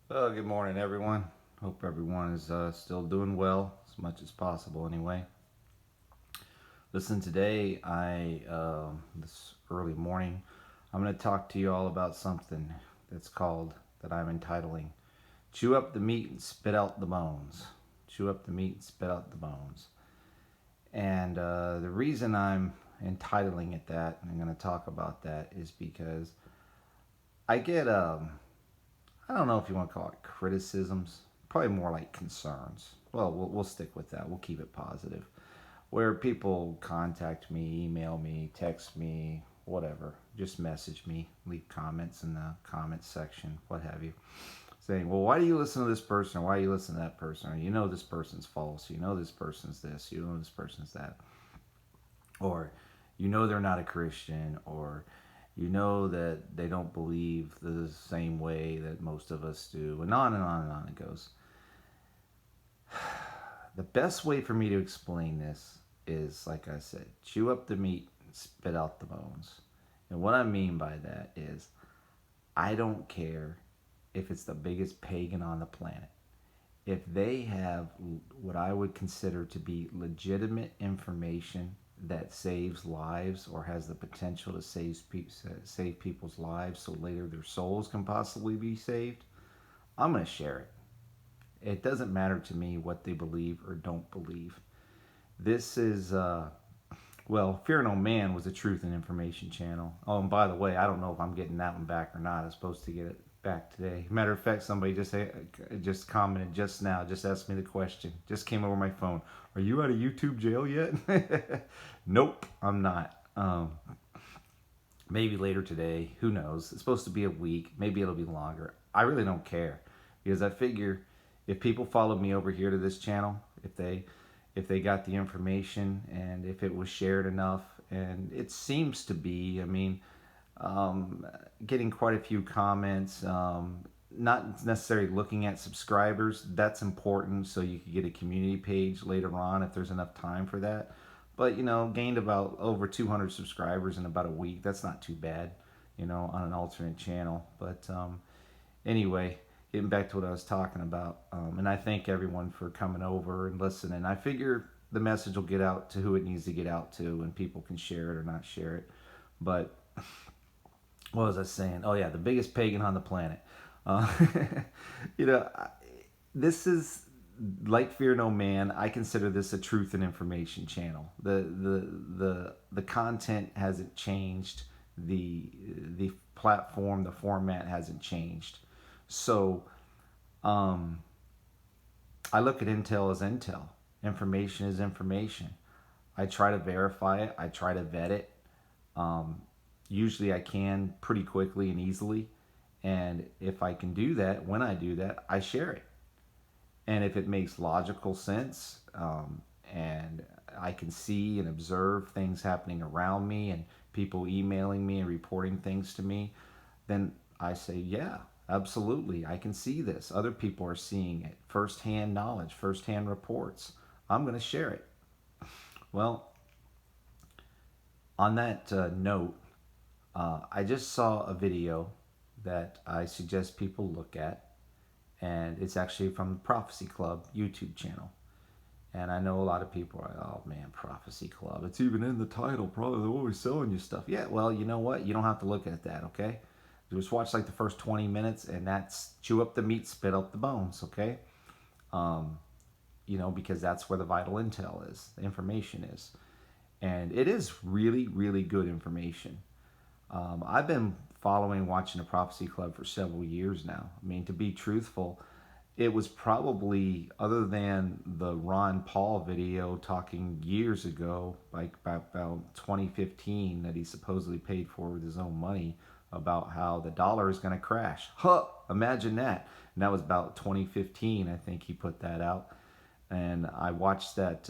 Well, good morning, everyone. Hope everyone is still doing well, as much as possible, anyway. Listen, today, this early morning, I'm going to talk to you all about something that I'm entitling Chew Up the Meat and Spit Out the Bones. Chew up the meat and spit out the bones. And the reason I'm entitling it that, and I'm going to talk about that, is because I get I don't know if you want to call it criticisms, probably more like concerns. Well, we'll stick with that. We'll keep it positive. Where people contact me, email me, text me, whatever, just message me, leave comments in the comments section, what have you, saying, well, why do you listen to this person? Or why do you listen to that person? Or you know this person's false. You know this person's this. You know this person's that. Or you know they're not a Christian. Or you know that they don't believe the same way that most of us do, and on and on and on it goes. The best way for me to explain this is, like I said, chew up the meat and spit out the bones. And what I mean by that is, I don't care if it's the biggest pagan on the planet. If they have what I would consider to be legitimate information that saves lives or has the potential to save people's lives so later their souls can possibly be saved, I'm going to share it. It doesn't matter to me what they believe or don't believe. This is, well, Fear No Man was a truth and information channel. Oh, and by the way, I don't know if I'm getting that one back or not. I'm supposed to get it back today. Matter of fact, somebody just commented just now, just asked me the question. Just came over my phone. Are you out of YouTube jail yet? Nope, I'm not. Maybe later today. Who knows? It's supposed to be a week. Maybe it'll be longer. I really don't care because I figure if people followed me over here to this channel, if they got the information and if it was shared enough, and it seems to be. I mean, um, getting quite a few comments. Not necessarily looking at subscribers. That's important, so you could get a community page later on if there's enough time for that. But gained about over 200 subscribers in about a week. That's not too bad, on an alternate channel. But anyway, getting back to what I was talking about, and I thank everyone for coming over and listening. I figure the message will get out to who it needs to get out to, and people can share it or not share it. But what was I saying? Oh yeah, the biggest pagan on the planet. Uh, you know, this is like Fear No Man. I consider this a truth and information channel. The content hasn't changed. The platform, the format hasn't changed. So um, I look at intel as intel. Information is information. I try to verify it. I try to vet it. Um, Usually I can pretty quickly and easily. And if I can do that, when I do that, I share it. And if it makes logical sense, and I can see and observe things happening around me and people emailing me and reporting things to me, then I say, yeah, absolutely. I can see this. Other people are seeing it. Firsthand knowledge, firsthand reports. I'm going to share it. Well, on that note, I just saw a video that I suggest people look at, and it's actually from the Prophecy Club YouTube channel. And I know a lot of people are like, oh man, Prophecy Club. It's even in the title. Probably they're always selling you stuff. Yeah, well, you know what? You don't have to look at that, okay? Just watch like the first 20 minutes, and that's chew up the meat, spit out the bones, okay? Um, because that's where the vital intel is, the information is. And it is really, really good information. I've been following, watching the Prophecy Club for several years now. I mean, to be truthful, it was probably, other than the Ron Paul video talking years ago, like about 2015, that he supposedly paid for with his own money, about how the dollar is going to crash. Huh, imagine that. And that was about 2015, I think he put that out. And I watched that,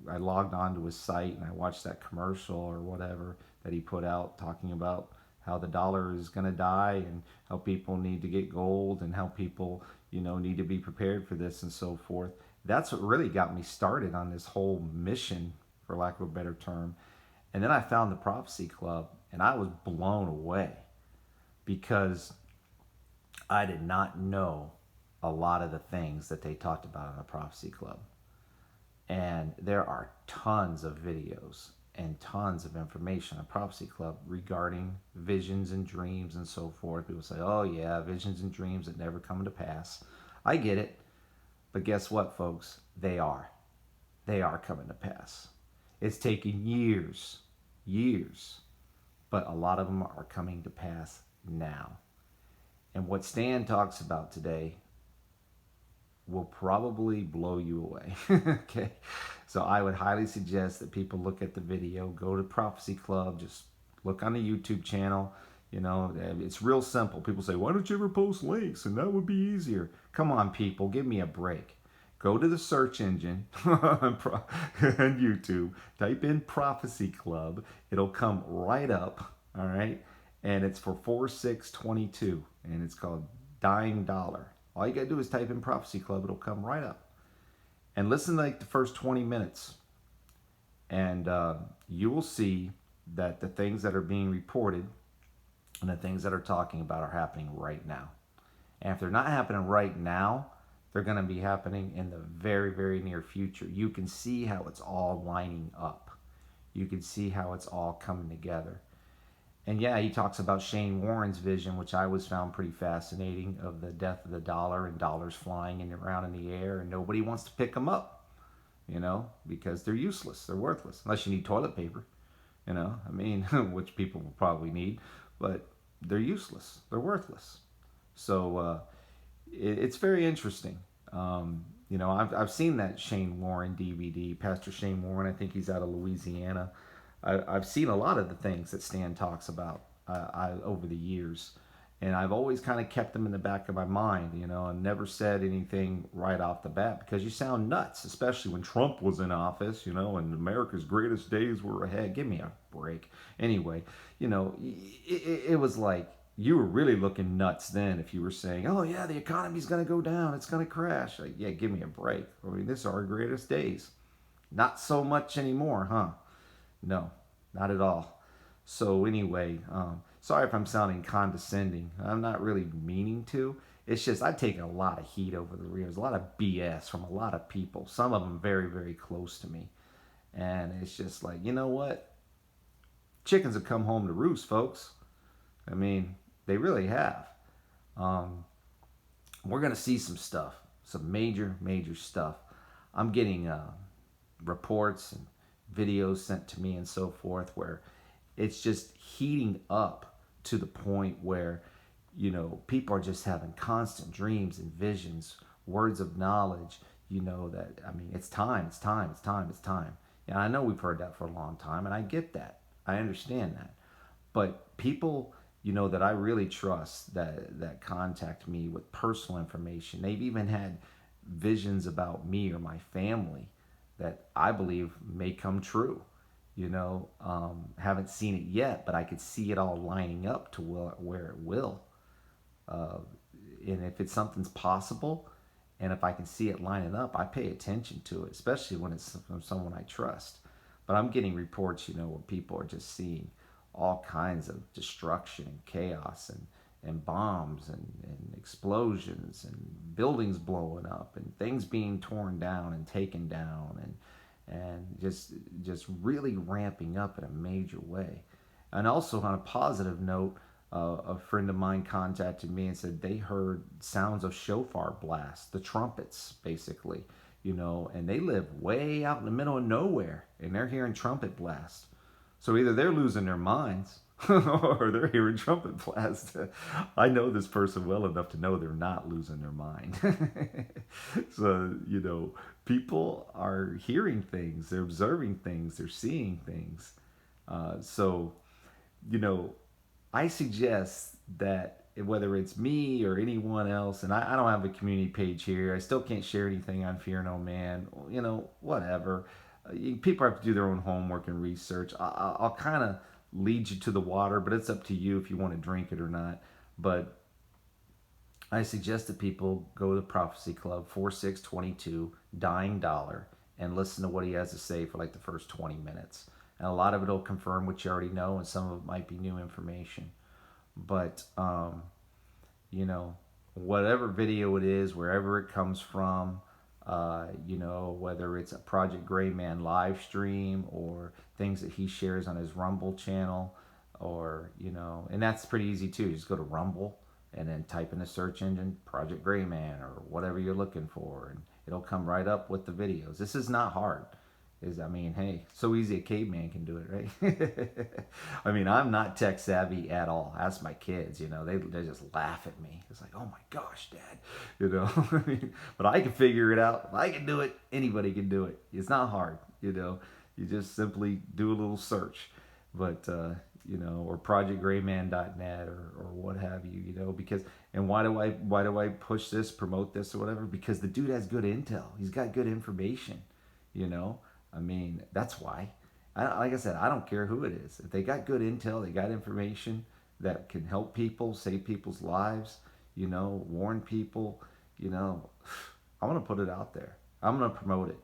I logged onto his site and I watched that commercial or whatever that he put out talking about how the dollar is going to die and how people need to get gold and how people, need to be prepared for this and so forth. That's what really got me started on this whole mission, for lack of a better term. And then I found the Prophecy Club and I was blown away because I did not know. a lot of the things that they talked about in the Prophecy Club. And there are tons of videos and tons of information on Prophecy Club regarding visions and dreams and so forth. People say, oh, yeah, visions and dreams that never come to pass. I get it. But guess what, folks? They are. They are coming to pass. It's taken years, but a lot of them are coming to pass now. And what Stan talks about today will probably blow you away. Okay. So I would highly suggest that people look at the video, go to Prophecy Club, just look on the YouTube channel. You know, it's real simple. People say, why don't you ever post links? And that would be easier. Come on, people, give me a break. Go to the search engine on YouTube, type in Prophecy Club. It'll come right up, all right? And it's for 4622, and it's called Dying Dollar. All you got to do is type in Prophecy Club. It'll come right up. And listen to like the first 20 minutes. And you will see that the things that are being reported and the things that are talking about are happening right now. And if they're not happening right now, they're going to be happening in the very, very near future. You can see how it's all lining up. You can see how it's all coming together. And yeah, he talks about Shane Warren's vision, which I always found pretty fascinating, of the death of the dollar and dollars flying around in the air, and nobody wants to pick them up, you know, because they're useless, they're worthless, unless you need toilet paper, you know, I mean, which people will probably need, but they're useless, they're worthless. So it's very interesting. You know, I've seen that Shane Warren DVD, Pastor Shane Warren. I think he's out of Louisiana. I've seen a lot of the things that Stan talks about over the years, and I've always kind of kept them in the back of my mind, you know, and never said anything right off the bat because you sound nuts, especially when Trump was in office, you know, and America's greatest days were ahead. Give me a break. Anyway, you know, it was like you were really looking nuts then if you were saying, oh, yeah, the economy's going to go down. It's going to crash. Like, yeah, give me a break. I mean, this is our greatest days. Not so much anymore, huh? No, not at all. So anyway, sorry if I'm sounding condescending. I'm not really meaning to. It's just I've taken a lot of heat over the years, a lot of BS from a lot of people. Some of them very, very close to me, and it's just like, you know what? Chickens have come home to roost, folks. I mean, they really have. Um, we're gonna see some stuff, some major, major stuff. I'm getting reports and videos sent to me and so forth where it's just heating up to the point where, you know, people are just having constant dreams and visions, words of knowledge, you know, that, I mean, it's time, it's time, it's time, it's time. And I know we've heard that for a long time, and I get that. I understand that. But people, you know, that I really trust that contact me with personal information, they've even had visions about me or my family that I believe may come true. You know, haven't seen it yet, but I could see it all lining up to where it will. Uh, and if it's something's possible, and if I can see it lining up, I pay attention to it, especially when it's from someone I trust. But I'm getting reports, you know, where people are just seeing all kinds of destruction and chaos and bombs and explosions and buildings blowing up and things being torn down and taken down and just really ramping up in a major way. And also on a positive note, a friend of mine contacted me and said they heard sounds of shofar blasts, the trumpets, basically, you know, and they live way out in the middle of nowhere, and they're hearing trumpet blasts. So either they're losing their minds or they're hearing trumpet blasts. I know this person well enough to know they're not losing their mind. So, you know, people are hearing things, they're observing things, they're seeing things. So, you know, I suggest that whether it's me or anyone else, and I don't have a community page here, I still can't share anything on Fear No Man, you know, whatever. People have to do their own homework and research. I'll kind of lead you to the water, but it's up to you if you want to drink it or not. But I suggest that people go to the Prophecy Club, 4622, Dying Dollar, and listen to what he has to say for like the first 20 minutes. And a lot of it will confirm what you already know, and some of it might be new information. But, you know, whatever video it is, wherever it comes from, whether it's a Project Gray Man live stream or things that he shares on his Rumble channel, or, and that's pretty easy too. Just go to Rumble and then type in the search engine Project Gray Man or whatever you're looking for, and it'll come right up with the videos. This is not hard. Hey, so easy a caveman can do it, right? I'm not tech savvy at all. Ask my kids, they just laugh at me. It's like, oh my gosh, Dad, but I can figure it out. If I can do it, anybody can do it. It's not hard, You just simply do a little search, but or projectgrayman.net or what have you, because, and why do I push this, promote this or whatever? Because the dude has good intel. He's got good information, that's why. Like I said, I don't care who it is. If they got good intel, they got information that can help people, save people's lives, warn people, I'm going to put it out there. I'm going to promote it.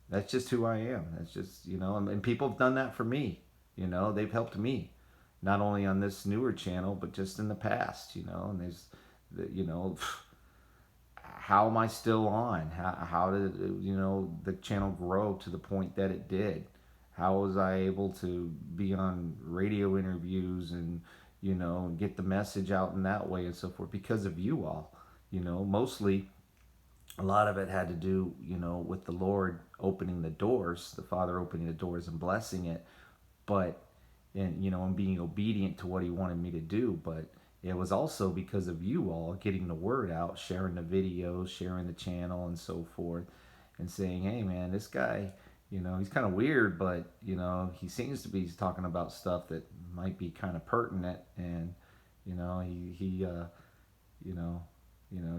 That's just who I am. That's just, and people have done that for me. They've helped me, not only on this newer channel, but just in the past, and there's, how am I still on? How did, the channel grow to the point that it did? How was I able to be on radio interviews and, get the message out in that way and so forth? Because of you all, mostly a lot of it had to do, with the Lord opening the doors, the Father opening the doors and blessing it, but, and being obedient to what he wanted me to do. But it was also because of you all getting the word out, sharing the videos, sharing the channel and so forth, and saying, hey man, this guy, he's kind of weird, but, he seems to be talking about stuff that might be kind of pertinent. And,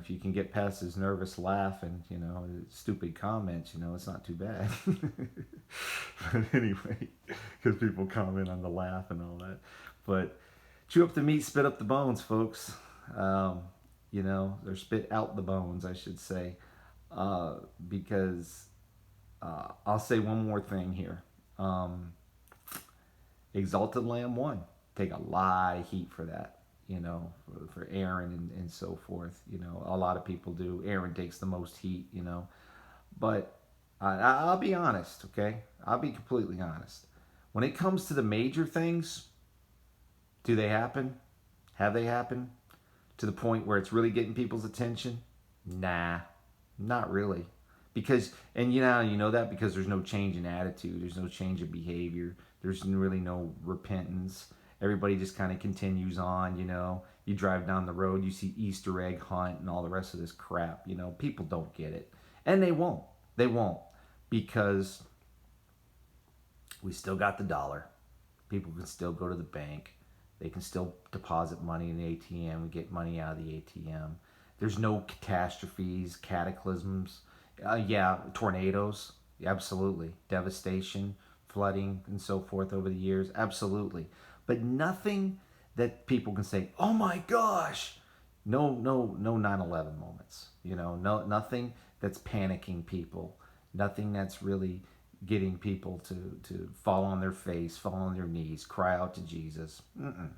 if you can get past his nervous laugh and, stupid comments, it's not too bad. But anyway, because people comment on the laugh and all that. But chew up the meat, spit up the bones, folks. Or spit out the bones, I should say. Because I'll say one more thing here. Exalted Lamb won. Take a lot of heat for that. For Aaron and so forth. A lot of people do. Aaron takes the most heat, But I'll be honest, okay? I'll be completely honest. When it comes to the major things, do they happen? Have they happened? To the point where it's really getting people's attention? Nah, not really. Because, and you know that because there's no change in attitude. There's no change in behavior. There's really no repentance. Everybody just kind of continues on, You drive down the road, you see Easter egg hunt and all the rest of this crap, People don't get it. And they won't. They won't. Because we still got the dollar. People can still go to the bank. They can still deposit money in the ATM and get money out of the ATM. There's no catastrophes, cataclysms. Tornadoes. Absolutely. Devastation, flooding, and so forth over the years. Absolutely. But nothing that people can say, oh my gosh. No 9/11 moments. Nothing that's panicking people. Nothing that's really getting people to fall on their face, fall on their knees, cry out to Jesus. Mm-mm.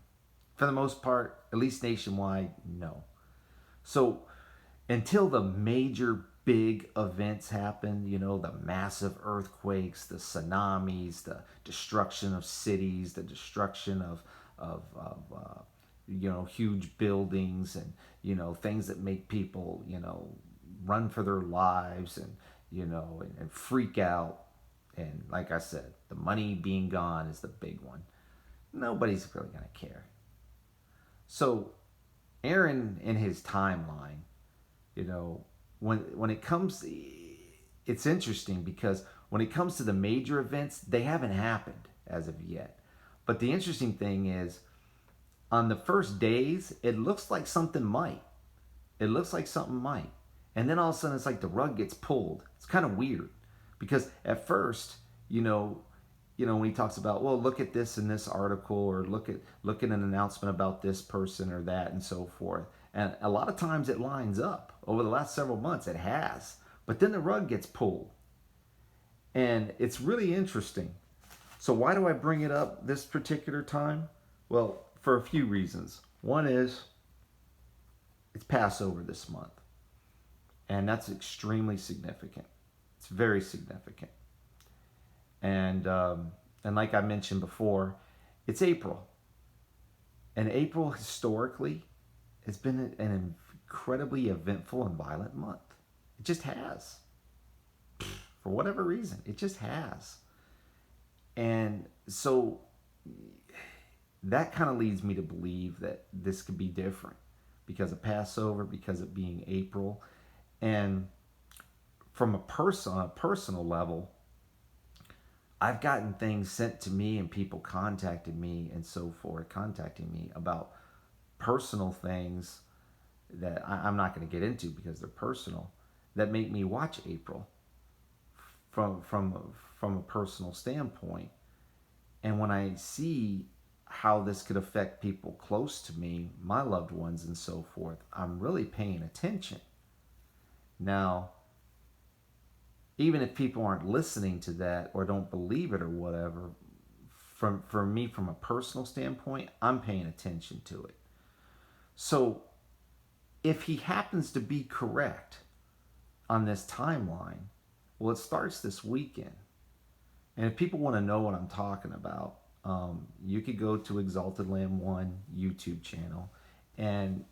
For the most part, at least nationwide, no. So until the major big events happen, the massive earthquakes, the tsunamis, the destruction of cities, the destruction of huge buildings and, things that make people, run for their lives and, and freak out. And like I said, the money being gone is the big one. Nobody's really going to care. So Aaron in his timeline, when it comes, it's interesting because when it comes to the major events, they haven't happened as of yet. But the interesting thing is, on the first days, it looks like something might. It looks like something might. And then all of a sudden, it's like the rug gets pulled. It's kind of weird. Because at first, when he talks about, well, look at this in this article, or look at an announcement about this person or that and so forth. And a lot of times it lines up. Over the last several months, it has. But then the rug gets pulled. And it's really interesting. So why do I bring it up this particular time? Well, for a few reasons. One is, It's Passover this month. And that's extremely significant. It's very significant. And like I mentioned before, it's April. And April historically has been an incredibly eventful and violent month. It just has. For whatever reason, it just has. And so that kind of leads me to believe that this could be different because of Passover, because of being April. And from on a personal level, I've gotten things sent to me and people contacted me and so forth, contacting me about personal things that I'm not going to get into because they're personal, that make me watch April from a personal standpoint. And when I see how this could affect people close to me, my loved ones and so forth, I'm really paying attention. Now, even if people aren't listening to that or don't believe it or whatever, for me, from a personal standpoint, I'm paying attention to it. So if he happens to be correct on this timeline, well, it starts this weekend. And if people want to know what I'm talking about, you could go to Exalted Lamb 1 YouTube channel and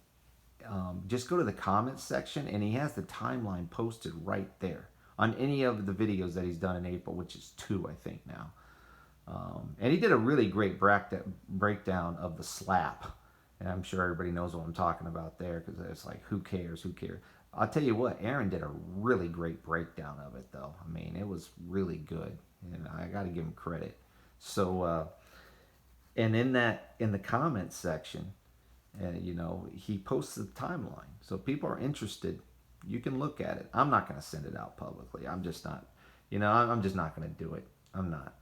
just go to the comments section, and he has the timeline posted right there on any of the videos that he's done in April, which is 2, I think, now. And he did a really great breakdown of the slap. And I'm sure everybody knows what I'm talking about there, because it's like, who cares? Who cares? I'll tell you what, Aaron did a really great breakdown of it, though. I mean, it was really good, and I got to give him credit. So, and in the comments section, he posts the timeline. So if people are interested, you can look at it. I'm not going to send it out publicly. I'm just not, I'm just not going to do it. I'm not.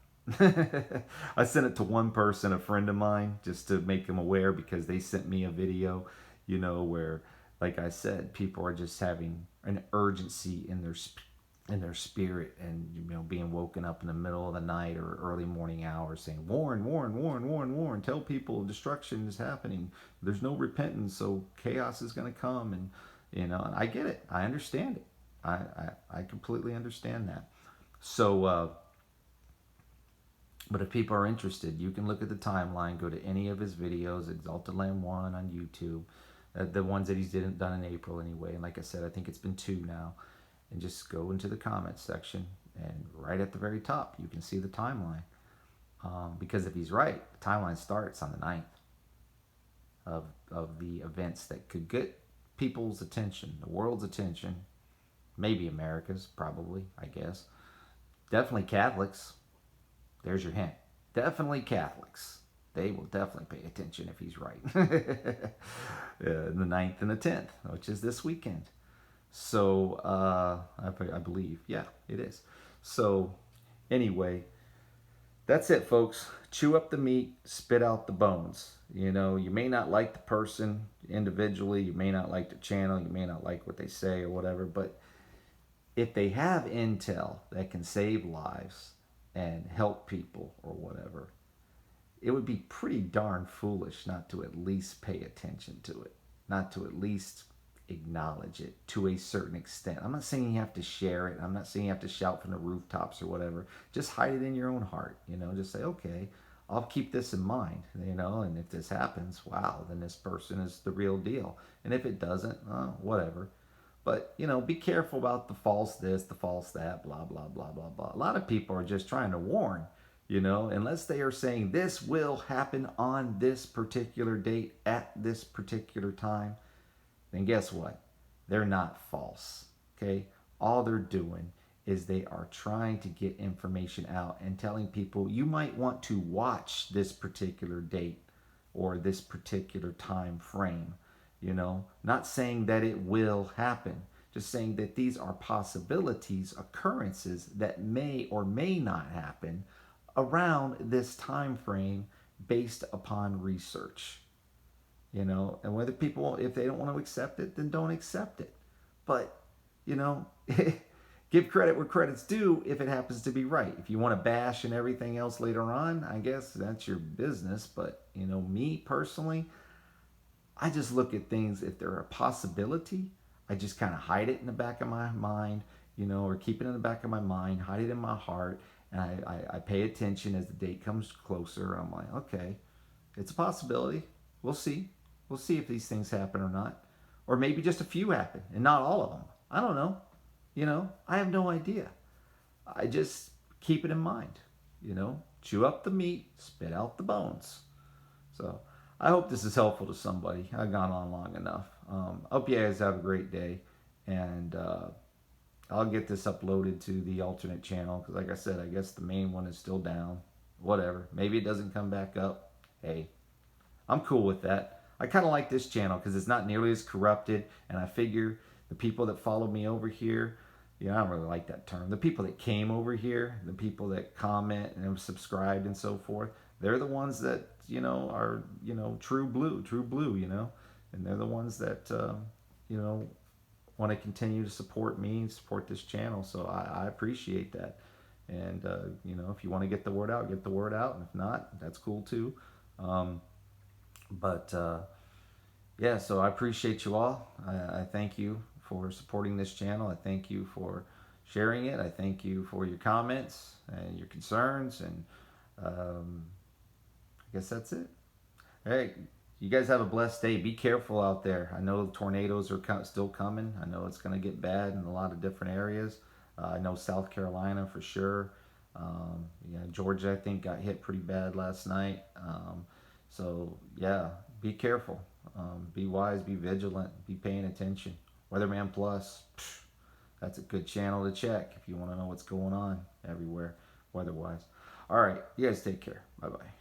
I sent it to one person, a friend of mine, just to make them aware, because they sent me a video, where, like I said, people are just having an urgency in their spirit, and being woken up in the middle of the night or early morning hours saying, warn, warn, warn, warn, warn, tell people destruction is happening. There's no repentance, so chaos is going to come. And and I get it. I understand it. I completely understand that. So but if people are interested, you can look at the timeline, go to any of his videos, Exalted Lamb 1 on YouTube, the ones that he's done in April anyway. And like I said, I think it's been 2 now. And just go into the comments section, and right at the very top, you can see the timeline. Because if he's right, the timeline starts on the 9th of the events that could get people's attention, the world's attention, maybe America's, probably, I guess. Definitely Catholics. There's your hint. Definitely Catholics. They will definitely pay attention if he's right. The 9th and the 10th, which is this weekend. So, I believe. Yeah, it is. So, anyway, that's it, folks. Chew up the meat, spit out the bones. You may not like the person individually. You may not like the channel. You may not like what they say or whatever. But if they have intel that can save lives and help people or whatever, it would be pretty darn foolish not to at least pay attention to it, not to at least acknowledge it to a certain extent. I'm not saying you have to share it. I'm not saying you have to shout from the rooftops or whatever. Just hide it in your own heart, just say, okay, I'll keep this in mind, and if this happens, wow, then this person is the real deal. And if it doesn't, whatever. But, be careful about the false this, the false that, blah, blah, blah, blah, blah. A lot of people are just trying to warn, unless they are saying this will happen on this particular date at this particular time, then guess what? They're not false, okay? All they're doing is they are trying to get information out and telling people you might want to watch this particular date or this particular time frame, Not saying that it will happen, just saying that these are possibilities, occurrences that may or may not happen around this time frame based upon research. And whether people, if they don't want to accept it, then don't accept it. But, give credit where credit's due if it happens to be right. If you want to bash and everything else later on, I guess that's your business. But, me personally, I just look at things, if they're a possibility, I just kind of hide it in the back of my mind, or keep it in the back of my mind, hide it in my heart, and I pay attention as the date comes closer. I'm like, okay, it's a possibility. We'll see. We'll see if these things happen or not. Or maybe just a few happen and not all of them. I don't know. I have no idea. I just keep it in mind. Chew up the meat, spit out the bones. So I hope this is helpful to somebody. I've gone on long enough. I hope you guys have a great day. And I'll get this uploaded to the alternate channel because, like I said, I guess the main one is still down. Whatever. Maybe it doesn't come back up. Hey, I'm cool with that. I kind of like this channel because it's not nearly as corrupted, and I figure the people that follow me over here, I don't really like that term. The people that came over here, the people that comment and have subscribed and so forth, they're the ones that are true blue, and they're the ones that want to continue to support me and support this channel. So I appreciate that. And if you want to get the word out, get the word out, and if not, that's cool too. But yeah, so I appreciate you all. I thank you for supporting this channel. I thank you for sharing it. I thank you for your comments and your concerns. And I guess that's it. All right. You guys have a blessed day. Be careful out there. I know the tornadoes are still coming. I know it's going to get bad in a lot of different areas. I know South Carolina for sure. Georgia, I think, got hit pretty bad last night. So, yeah, be careful. Be wise, be vigilant, be paying attention. Weatherman Plus, that's a good channel to check if you want to know what's going on everywhere weather-wise. All right, you guys take care. Bye-bye.